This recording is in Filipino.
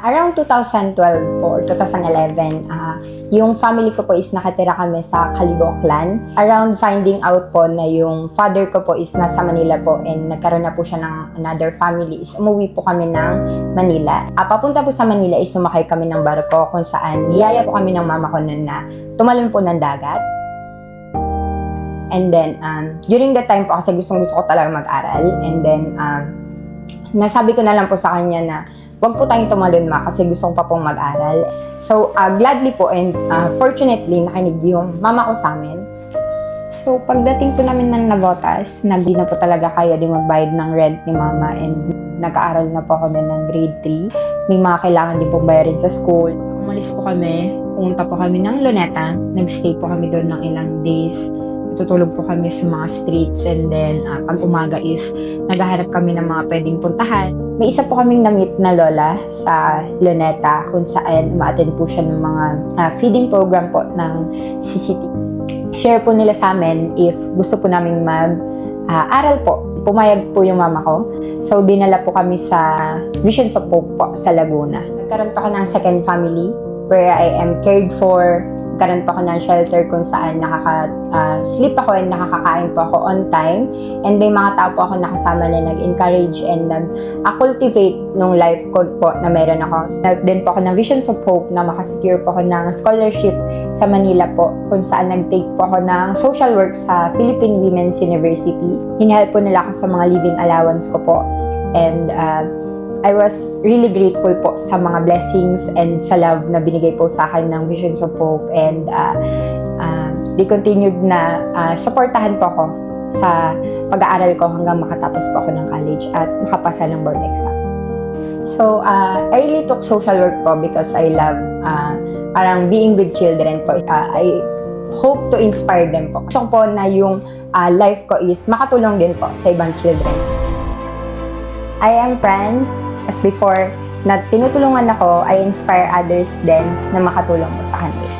Around 2012 po or 2011, yung family ko po is nakatira kami sa Caliboclan. Around finding out po na yung father ko po is nasa Manila po and nagkaroon na po siya ng another family is umuwi po kami ng Manila. Papunta po sa Manila is sumakay kami ng barko kung saan niyaya po kami ng mama ko nun na tumalon po ng dagat. And then, during that time po kasi gustong-gusto ko talaga mag-aral. And then, nasabi ko na lang po sa kanya na wag po tayong tumalon kasi gusto ko pa pong mag-aral. So, gladly po and fortunately, nakinig yung mama ko sa amin. So, pagdating po namin ng Navotas, hindi na po talaga kaya din magbayad ng rent ni mama and nag-aaral na po kami ng grade 3. May mga kailangan din pong bayarin sa school. Umalis po kami, pumunta po kami ng Luneta. Nag-stay po kami doon ng ilang days. Tutulog po kami sa mga streets and then pag umaga is naghahanap kami ng mga pwedeng puntahan. May isa po kaming na-meet na lola sa Luneta kung saan ma-attend po siya ng mga feeding program po ng CCT. Share po nila sa amin if gusto po namin mag-aral po. Pumayag po yung mama ko. So, dinala po kami sa Visions of Hope po sa Laguna. Nagkaroon pa ako ng second family where I am cared for. Nagkaroon pa ako ng shelter kung saan nakaka-sleep ako and nakakakain po ako on time. And may mga tao po ako nakasama na nag-encourage and nag-cultivate nung life ko po na meron ako. Nag-din po ako ng Visions of Hope na makasecure po ako ng scholarship sa Manila po kung saan nag-take po ako ng social work sa Philippine Women's University. Hinihelp po nila ako sa mga living allowance ko po. And I was really grateful po sa mga blessings and sa love na binigay po sa akin ng Visions of Hope and they continued na supportahan po ako sa pag-aaral ko hanggang makatapos po ako ng college at makapasa ng board exam. So, I really took social work po because I love parang being with children po. I hope to inspire them po. Gusto ko po na yung life ko is makatulong din po sa ibang children. I am friends. As before, na tinutulungan ako, I inspire others din na makatulong sa kanila.